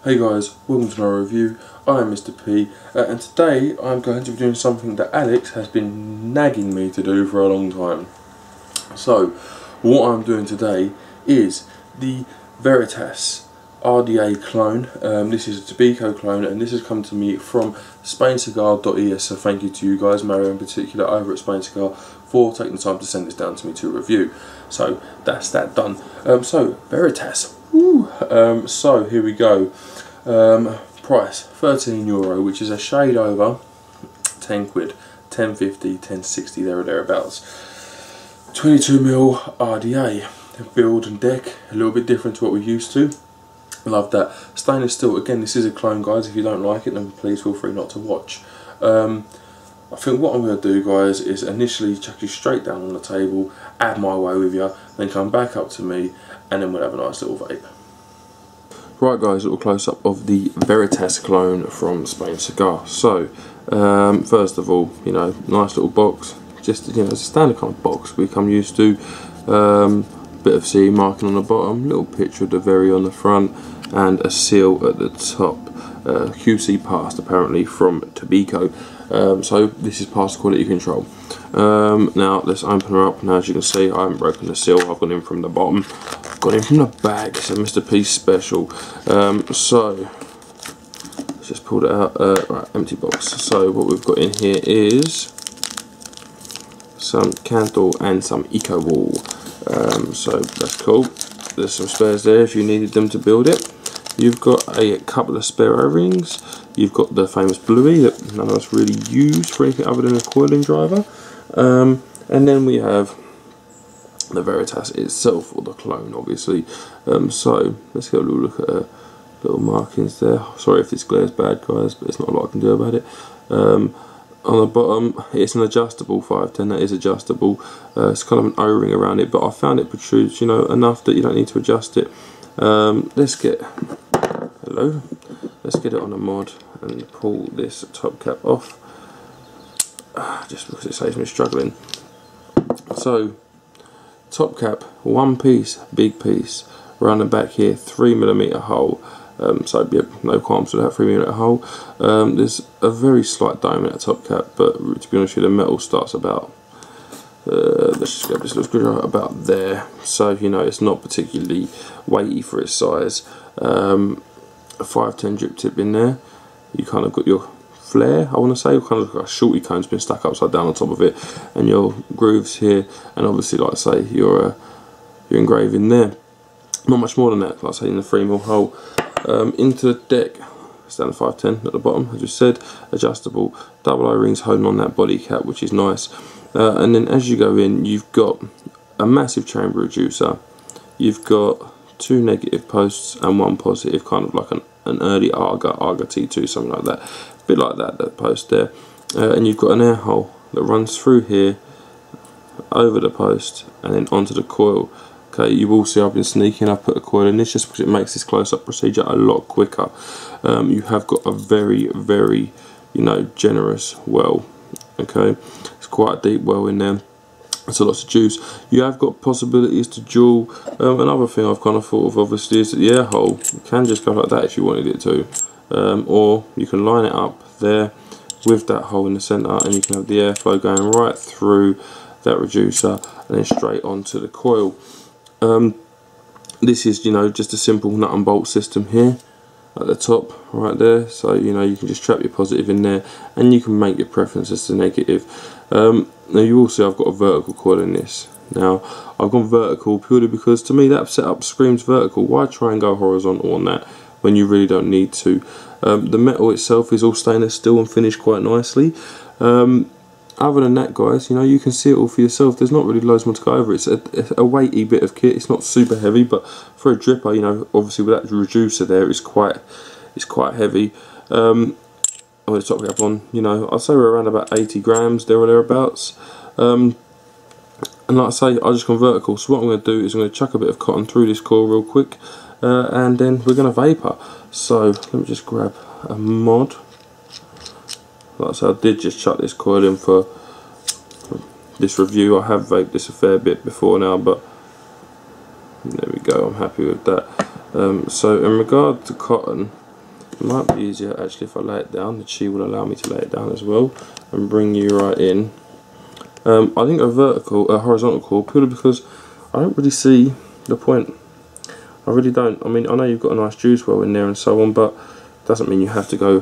Hey guys, welcome to another review. I am Mr. P, and today I'm going to be doing something that Alex has been nagging me to do for a long time. So, what I'm doing today is the Veritas RDA clone. This is a Tobeco clone, and this has come to me from Cigar.es, so thank you to you guys, Mario in particular, over at Cigar, for taking the time to send this down to me to review. So, that's that done. So, Veritas. So here we go. Price €13, which is a shade over 10 quid, 10.50, 10.60 there or thereabouts. 22mm RDA, build and deck, a little bit different to what we're used to. Love that. Stainless steel, again this is a clone guys, if you don't like it then please feel free not to watch. I think what I'm going to do guys is initially chuck you straight down on the table, add my way with you, then come back up to me, and then we'll have a nice little vape. Right guys, a little close up of the Veritas clone from Spain Cigar. So, first of all, you know, nice little box, just it's a standard kind of box we come used to. Bit of CE marking on the bottom, little picture of the Very on the front, and a seal at the top. QC passed apparently from Tobeco. So this is past quality control. Now let's open her up. Now as you can see, I haven't broken the seal. I've gone in from the bottom. I've gone in from the bag. It's a Mr. P special. So let's just pull it out. Right, empty box. So what we've got in here is some candle and some eco wool. So that's cool. There's some spares there if you needed them to build it. You've got a couple of spare O-rings. You've got the famous bluey that none of us really use for anything other than a coiling driver. And then we have the Veritas itself, or the clone obviously. So let's get a little look at the little markings there. Sorry if this glare's bad guys, but it's not a lot I can do about it. On the bottom it's an adjustable 510, that is adjustable. It's kind of an O-ring around it, but I found it protrudes enough that you don't need to adjust it. Let's get it on a mod and pull this top cap off, just because it saves me struggling. So top cap, one piece, big piece, around the back here, 3mm hole. So yeah, no qualms with that 3mm hole. There's a very slight dome in that top cap, but to be honest with you, the metal starts about let's just grab this little screwdriver about there. So it's not particularly weighty for its size. A 510 drip tip in there. You kind of got your flare, I want to say, kind of like a shorty cone's been stuck upside down on top of it, and your grooves here, and obviously like I say your engraving there. Not much more than that, like I say, in the 3mm hole. Into the deck, standard 510 at the bottom, as I just said, adjustable, double O-rings holding on that body cap, which is nice. And then as you go in, you've got a massive chamber reducer. You've got two negative posts and one positive, kind of like an early Arga T2, something like that, a bit like that post there. And you've got an air hole that runs through here, over the post, and then onto the coil. Okay, you will see I've been sneaking. I've put a coil in this just because it makes this close-up procedure a lot quicker. You have got a very, very, generous well. Okay, it's quite a deep well in there. So lots of juice. You have got possibilities to jewel. Another thing I've kind of thought of obviously is that the air hole can just go like that if you wanted it to, or you can line it up there with that hole in the centre, and you can have the airflow going right through that reducer and then straight onto the coil. This is just a simple nut and bolt system here at the top right there, so you can just trap your positive in there and you can make your preferences to negative. Now you will see I've got a vertical coil in this. Now I've gone vertical purely because to me that setup screams vertical. Why try and go horizontal on that when you really don't need to? The metal itself is all stainless steel and finished quite nicely. Other than that guys, you can see it all for yourself. There's not really loads more to go over. It's a weighty bit of kit. It's not super heavy, but for a dripper, obviously with that reducer there, it's quite heavy. With the top cap on, I'd say we're around about 80 grams there or thereabouts. And like I say, I just gone vertical. So what I'm going to do is I'm going to chuck a bit of cotton through this coil real quick, and then we're going to vapor. So let me just grab a mod. Like I said, I did just chuck this coil in for this review. I have vaped this a fair bit before now, but there we go, I'm happy with that. So in regard to cotton, It might be easier actually if I lay it down. The Qi will allow me to lay it down as well and bring you right in. I think a horizontal coil, purely because I don't really see the point. I really don't. I mean, I know you've got a nice juice well in there and so on, but doesn't mean you have to go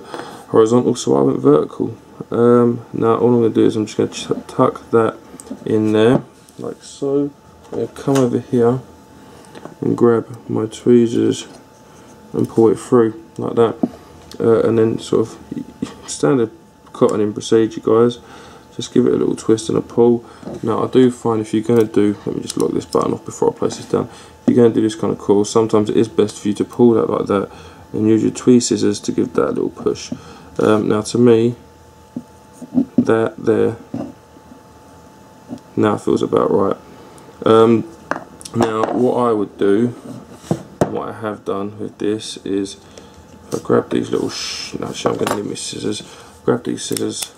horizontal, so I went vertical. Now all I'm going to do is I'm just going to tuck that in there, like so. I'm going to come over here and grab my tweezers and pull it through, like that. And then sort of standard cottoning procedure, guys. Just give it a little twist and a pull. Now I do find if you're going to do, let me just lock this button off before I place this down. If you're going to do this kind of coil, sometimes it is best for you to pull that like that and use your tweez scissors to give that a little push. Now to me, that there now feels about right. Now what I would do, what I have done with this is, if I grab these little, actually I'm going to need my scissors, grab these scissors,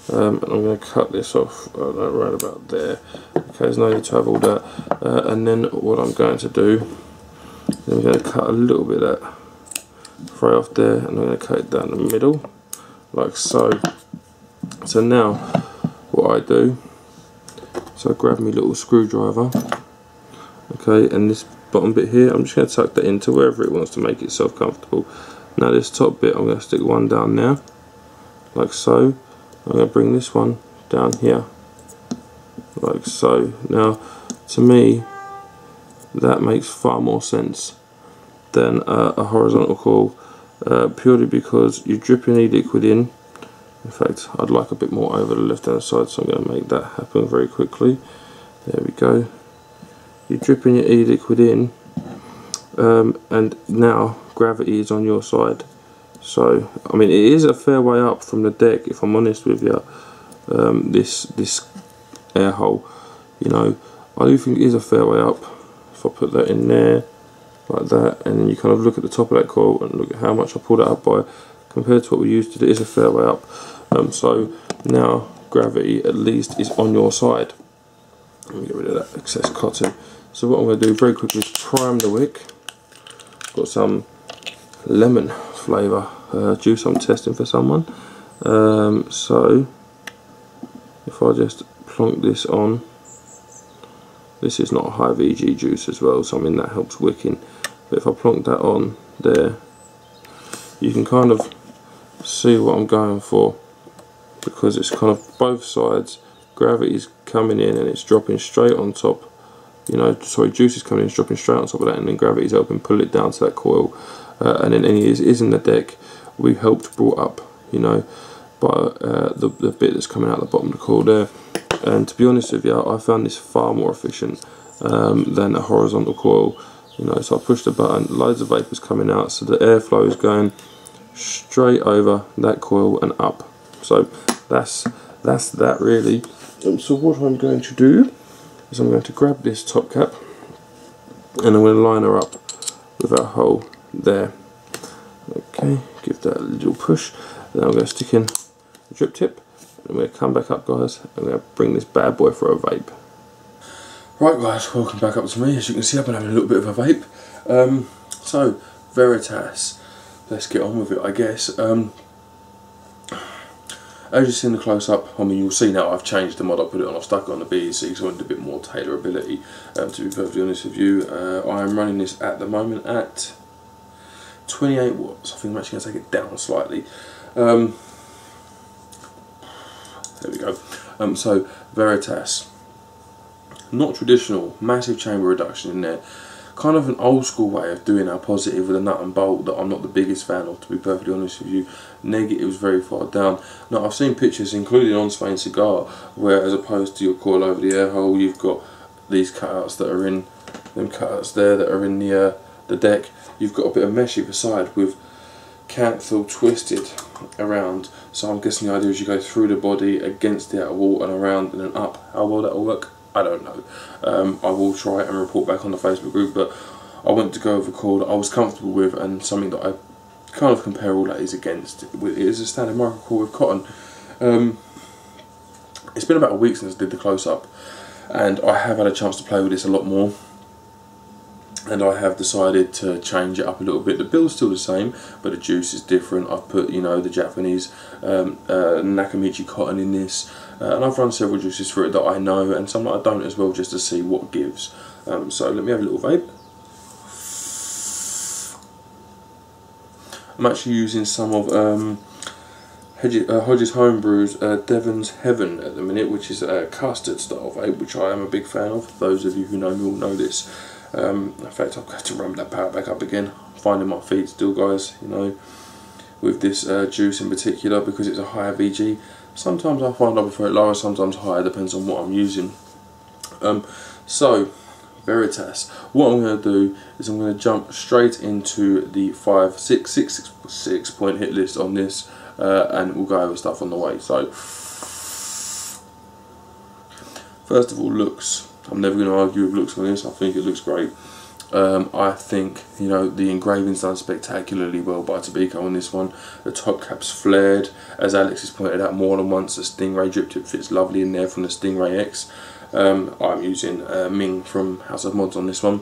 and I'm going to cut this off right about there. Okay, there's no need to have all that. And then what I'm going to do, I'm going to cut a little bit of that fray off there, and I'm going to cut it down the middle, like so. So now, what I do, so I grab my little screwdriver, okay, and this bottom bit here, I'm just going to tuck that into wherever it wants to make itself comfortable. Now this top bit, I'm going to stick one down there, like so. I'm going to bring this one down here, like so. Now, to me, that makes far more sense than a horizontal coil, purely because you're dripping e-liquid in. In fact, I'd like a bit more over the left hand side, so I'm going to make that happen very quickly. There we go. You're dripping your e-liquid in, and now gravity is on your side. So, I mean, it is a fair way up from the deck, if I'm honest with you. This air hole, you know, I do think it is a fair way up. If I put that in there, like that, and then you kind of look at the top of that coil and look at how much I pulled it up by, compared to what we used to do, it is a fair way up. So now gravity at least is on your side. Let me get rid of that excess cotton. So what I'm going to do very quickly is prime the wick. Got some lemon flavour juice I'm testing for someone. So if I just plonk this on, this is not a high VG juice as well, so I mean that helps wicking. But if I plonk that on there, you can kind of see what I'm going for, because it's kind of both sides. Gravity's coming in and it's dropping straight on top. You know, sorry, juice is coming in, dropping straight on top of that, and then gravity's helping pull it down to that coil. And then any is in the deck, we helped brought up, you know, by the bit that's coming out the bottom of the coil there. And to be honest with you, I found this far more efficient than a horizontal coil. You know, so I pushed the button, loads of vapours coming out, so the airflow is going straight over that coil and up. So that's that really. So what I'm going to do is I'm going to grab this top cap and I'm going to line her up with that hole there. Okay, give that a little push. Then I'm going to stick in the drip tip, and we're going to come back up, guys, and we're going to bring this bad boy for a vape. Right guys, welcome back up to me. As you can see, I've been having a little bit of a vape. So Veritas, let's get on with it, I guess. As you see in the close-up, I mean, you'll see now I've changed the mod. I put it on, I've stuck it on the e-cig, so I wanted a bit more tailorability. To be perfectly honest with you, I am running this at the moment at 28 watts. I think I'm actually going to take it down slightly. There we go. So Veritas, not traditional, massive chamber reduction in there. Kind of an old school way of doing our positive with a nut and bolt that I'm not the biggest fan of, to be perfectly honest with you. Negative's very far down. Now I've seen pictures, including on Spian Cigar, where as opposed to your coil over the air hole, you've got these cutouts that are in, them cutouts there that are in the deck. You've got a bit of mesh either side with canthil twisted around. So I'm guessing the idea is you go through the body, against the outer wall and around and then up. How well that'll work, I don't know. I will try it and report back on the Facebook group, but I went to go with a coil that I was comfortable with and something that I kind of compare all that is against. It is a standard micro coil with cotton. It's been about a week since I did the close-up, and I have had a chance to play with this a lot more. and I have decided to change it up a little bit. The bill's still the same, but the juice is different. I've put, you know, the Japanese Nakamichi cotton in this, and I've run several juices through it that I know and some that I don't as well, just to see what gives. So let me have a little vape. I'm actually using some of Hodges Homebrew's Devon's Heaven at the minute, which is a custard style vape, which I am a big fan of. Those of you who know me will know this. In fact, I've got to ramp that power back up again. Finding my feet still, guys, you know, with this juice in particular, because it's a higher VG. Sometimes I find I prefer it lower, sometimes higher, depends on what I'm using. So, Veritas. What I'm going to do is I'm going to jump straight into the 6 point hit list on this, and we'll go over stuff on the way. So, first of all, looks. I'm never going to argue with looks on this. I think it looks great. I think, you know, the engraving's done spectacularly well by Tobeco on this one. The top cap's flared, as Alex has pointed out more than once. The Stingray drip tip fits lovely in there from the Stingray X. I'm using Ming from House of Mods on this one.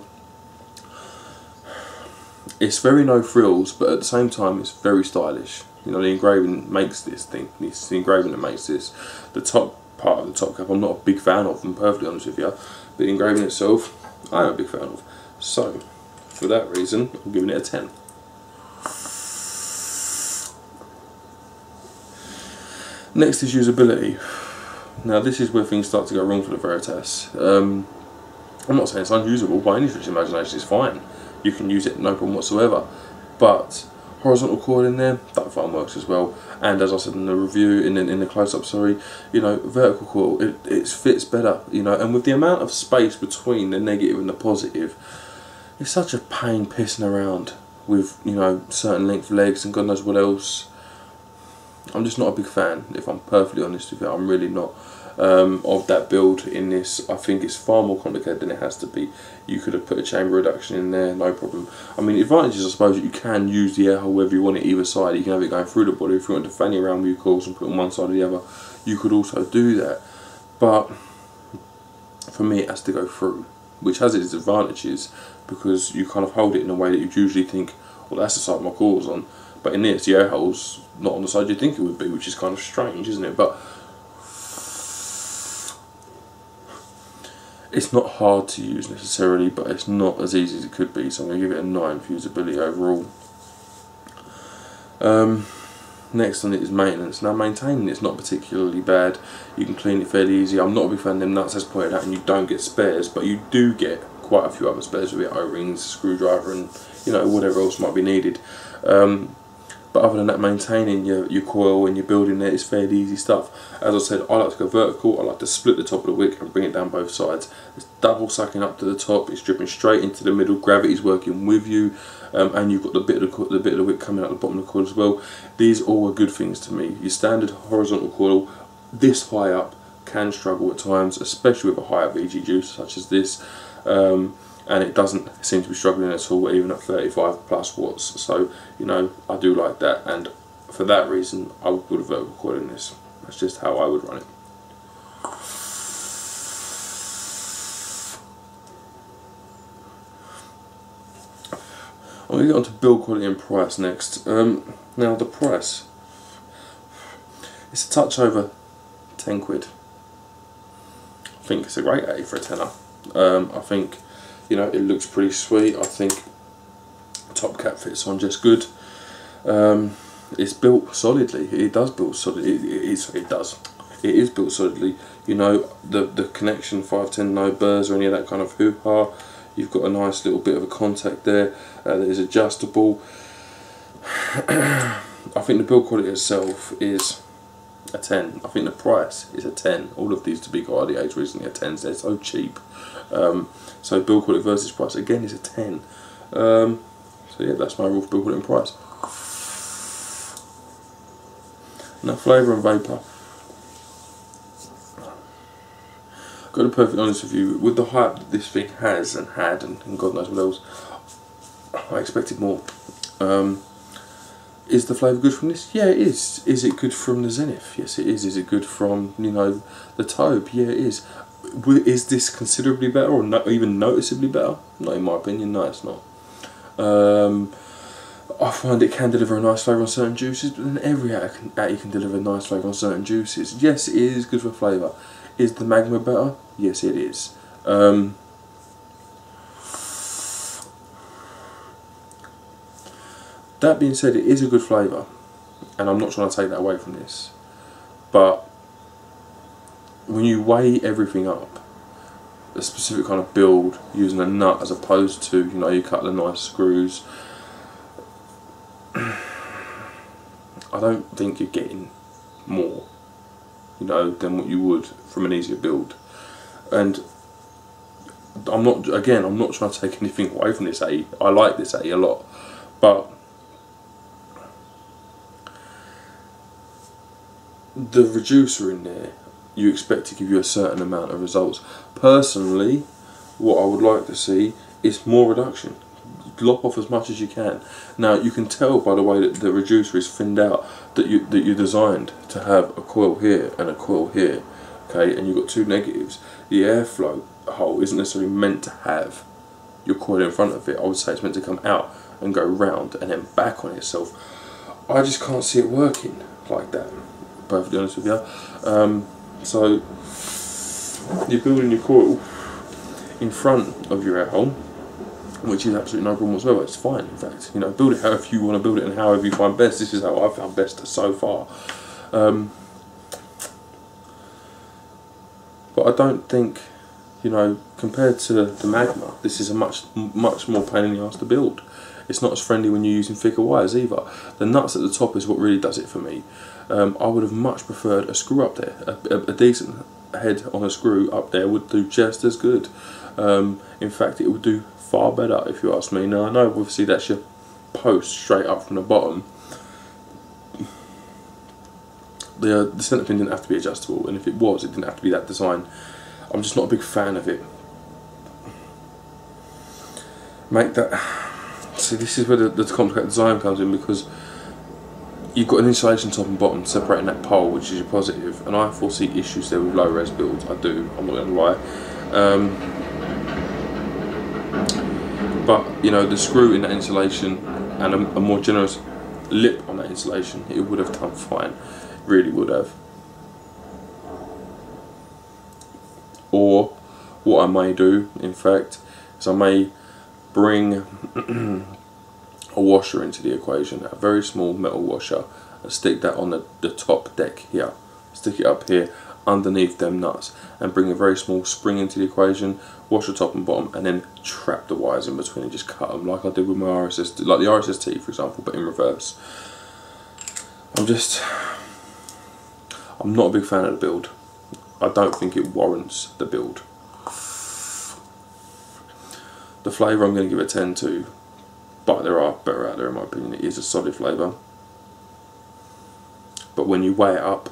It's very no frills, but at the same time it's very stylish. You know, the engraving makes this thing. It's the engraving that makes this. The top part of the top cap I'm not a big fan of, I'm perfectly honest with you. But the engraving itself, I am a big fan of. So, for that reason, I'm giving it a 10. Next is usability. Now this is where things start to go wrong for the Veritas. I'm not saying it's unusable by any stretch of the imagination, it's fine. You can use it, no problem whatsoever. But horizontal coil in there, that fine works as well. And as I said in the review, in the close-up, sorry, you know, vertical coil, it fits better, you know. And with the amount of space between the negative and the positive, it's such a pain pissing around with, you know, certain length legs and God knows what else. I'm just not a big fan, if I'm perfectly honest with you. I'm really not of that build in this. I think it's far more complicated than it has to be. You could have put a chamber reduction in there, no problem. I mean, the advantage is, I suppose, that you can use the air hole wherever you want it, either side. You can have it going through the body. If you want to fanny around with your coils and put it on one side or the other, you could also do that. But for me, it has to go through, which has its advantages, because you kind of hold it in a way that you'd usually think, well, that's the side my coil's on. But in this, the air hole's not on the side you think it would be, which is kind of strange, isn't it? But it's not hard to use necessarily, but it's not as easy as it could be, so I'm going to give it a 9 for usability overall. Next on it is maintenance. Now, maintaining it's not particularly bad. You can clean it fairly easy. I'm not a big fan of them nuts, as pointed out, and you don't get spares, but you do get quite a few other spares with it, O-rings, screwdriver, and, you know, whatever else might be needed. But other than that, maintaining your coil and your building there is fairly easy stuff. As I said, I like to go vertical. I like to split the top of the wick and bring it down both sides. It's double sucking up to the top. It's dripping straight into the middle. Gravity's working with you, and you've got the bit of the wick coming out the bottom of the coil as well. These all are good things to me. Your standard horizontal coil, this high up, can struggle at times, especially with a higher VG juice such as this. And it doesn't seem to be struggling at all, even at 35 plus watts. So, you know, I do like that, and for that reason I would put a vertical coil in this. That's just how I would run it. I'm going to get on to build quality and price next. Now the price, it's a touch over 10 quid. I think it's a great 80 for a tenner. I think, you know, it looks pretty sweet. I think top cap fits on just good. It's built solidly. It does build solidly. It is built solidly. You know, the connection 510, no burrs or any of that kind of hoo-ha. You've got a nice little bit of a contact there that is adjustable. I think the build quality itself is a 10. I think the price is a 10. All of these Tobeco RDAs recently are 10s. They're so cheap. So build quality versus price again is a 10. So yeah, that's my rule for build quality and price. Now flavour and vapour. Got to be perfectly honest with you, with the hype that this thing has and had, and God knows what else, I expected more. Is the flavour good from this? Yeah, it is. Is it good from the Zenith? Yes, it is. Is it good from, you know, the Tobe? Yeah, it is. Is this considerably better or not even noticeably better? Not in my opinion, no it's not. I find it can deliver a nice flavour on certain juices, but then every Atty can deliver a nice flavour on certain juices. Yes, it is good for flavour. Is the Magma better? Yes, it is. That being said, it is a good flavour, and I'm not trying to take that away from this. But when you weigh everything up, a specific kind of build using a nut as opposed to, you know, you cut the nice screws, I don't think you're getting more, you know, than what you would from an easier build. And I'm not trying to take anything away from this Atty. I like this Atty a lot, but the reducer in there, you expect to give you a certain amount of results. Personally, what I would like to see is more reduction. Lop off as much as you can. Now you can tell by the way that the reducer is thinned out that you're designed to have a coil here and a coil here, okay, and you've got two negatives. The airflow hole isn't necessarily meant to have your coil in front of it. I would say it's meant to come out and go round and then back on itself. I just can't see it working like that, perfectly honest with you. So you're building your coil in front of your air hole, which is absolutely no problem whatsoever. It's fine, in fact. You know, build it however you want to build it and however you find best. This is how I've found best so far. But I don't think, you know, compared to the Magma, this is a much more pain in the arse to build. It's not as friendly when you're using thicker wires either. The nuts at the top is what really does it for me. I would have much preferred a screw up there. A decent head on a screw up there would do just as good. In fact, it would do far better if you ask me. Now I know obviously that's your post straight up from the bottom. The centre pin didn't have to be adjustable, and if it was, it didn't have to be that design. I'm just not a big fan of it. Make that. See, this is where the complicated design comes in, because you've got an insulation top and bottom separating that pole, which is your positive, and I foresee issues there with low res builds. I do, I'm not going to lie. But you know, the screw in that insulation and a more generous lip on that insulation, it would have done fine. It really would have. Or what I may do, in fact, is I may bring a washer into the equation, a very small metal washer, and stick that on the top deck here. Stick it up here underneath them nuts, and bring a very small spring into the equation, wash the top and bottom, and then trap the wires in between and just cut them like I did with my RSST, like the RSST for example, but in reverse. I'm not a big fan of the build. I don't think it warrants the build. The flavour I'm going to give it 10 to, but there are better out there in my opinion. It is a solid flavour, but when you weigh it up,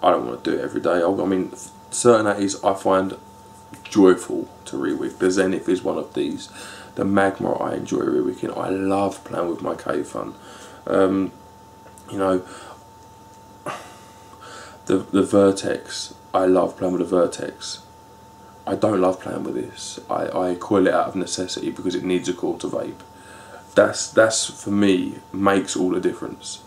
I don't want to do it every day. I mean, certain Atties I find joyful to re-wick. The Zenith is one of these. The Magma I enjoy re-wicking. I love playing with my K-Fun. You know, the Vertex, I love playing with the Vertex. I don't love playing with this. I coil it out of necessity because it needs a coil to vape. That's for me, makes all the difference.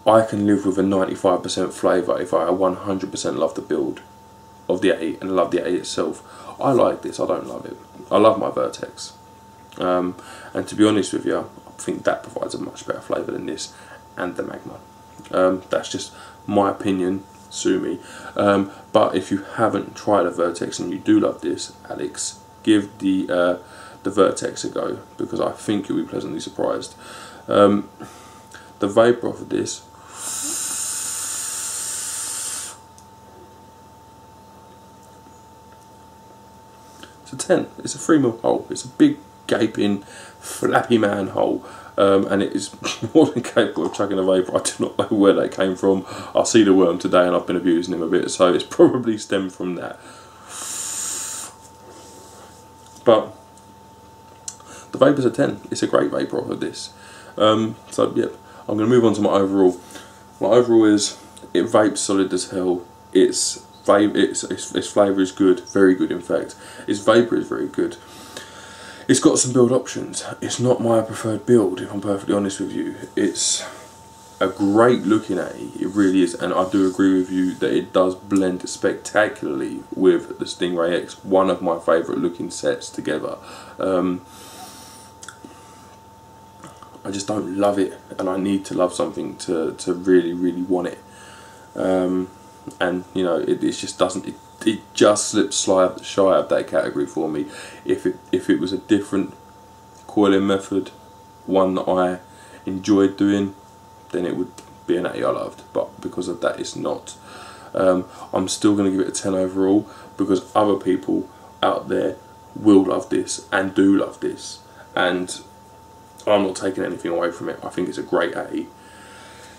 I can live with a 95% flavour if I 100% love the build of the Atty and love the Atty itself. I like this, I don't love it. I love my Vertex. And to be honest with you, I think that provides a much better flavour than this and the Magma. That's just my opinion, sue me. But if you haven't tried a Vertex and you do love this, Alex, give the Vertex a go, because I think you'll be pleasantly surprised. The vapour off of this, it's a 10. It's a 3mm hole. It's a big gaping flappy man hole, and it is more than capable of chugging a vapour. I do not know where that came from. I see the worm today and I've been abusing him a bit, so it's probably stemmed from that. But the vapour's a 10. It's a great vapour off of this. So yep, I'm going to move on to my overall. My overall is, it vapes solid as hell. its flavour is good, very good in fact. Its vapour is very good. It's got some build options. It's not my preferred build, if I'm perfectly honest with you. It's a great looking A, it really is, and I do agree with you that it does blend spectacularly with the Stingray X, one of my favourite looking sets together. I just don't love it, and I need to love something to really, really want it. And you know, it just doesn't. It just slips shy of that category for me. If it was a different coiling method, one that I enjoyed doing, then it would be an A I loved. But because of that, it's not. I'm still going to give it a 10 overall, because other people out there will love this and do love this, and I'm not taking anything away from it. I think it's a great A.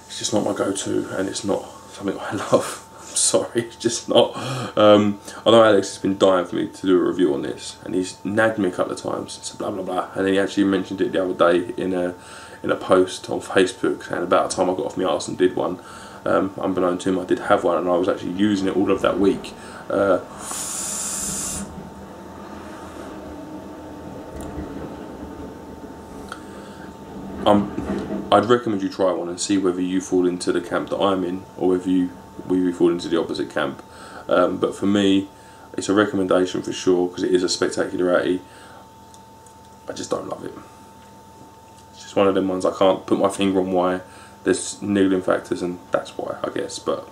It's just not my go-to, and it's not something I love. I'm sorry, it's just not. I know Alex has been dying for me to do a review on this, and he's nagged me a couple of times, so blah blah blah, and then he actually mentioned it the other day in a post on Facebook, and about the time I got off my arse and did one. Unbeknown to him, I did have one, and I was actually using it all of that week. I'd recommend you try one and see whether you fall into the camp that I'm in, or whether we fall into the opposite camp. But for me, it's a recommendation for sure, because it is a spectacular A. I just don't love it. It's just one of them ones I can't put my finger on why. There's niggling factors, and that's why, I guess. But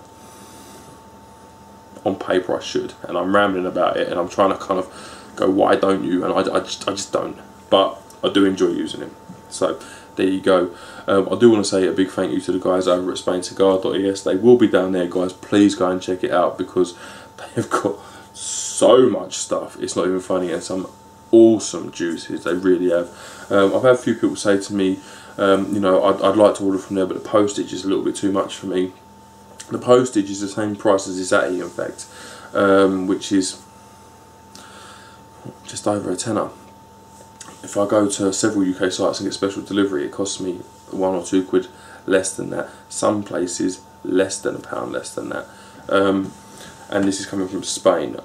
on paper I should, and I'm rambling about it, and I'm trying to kind of go, why don't you? And I just don't. But I do enjoy using it. So there you go. I do want to say a big thank you to the guys over at SpainCigar.es. They will be down there, guys. Please go and check it out, because they've got so much stuff. It's not even funny, and some awesome juices. They really have. I've had a few people say to me, you know, I'd like to order from there, but the postage is a little bit too much for me. The postage is the same price as this A, in fact, which is just over a tenner. If I go to several UK sites and get special delivery, it costs me £1 or £2 less than that. Some places less than £1 less than that. And this is coming from Spain.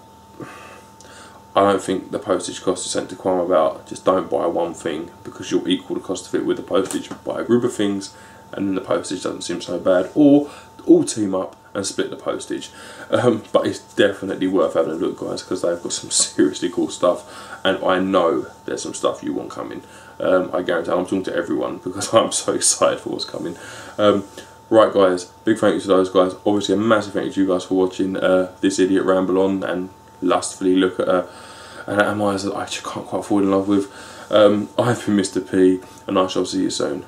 I don't think the postage cost is something to qualm about. Just don't buy one thing, because you'll equal the cost of it with the postage. Buy a group of things, and then the postage doesn't seem so bad. Or all team up and split the postage. But it's definitely worth having a look, guys, because they've got some seriously cool stuff, and I know there's some stuff you want coming. I guarantee. I'm talking to everyone because I'm so excited for what's coming. Right, guys, big thank you to those guys. Obviously a massive thank you to you guys for watching this idiot ramble on and lustfully look at an atomizer that I just can't quite fall in love with. I've been Mr. P, and I shall see you soon.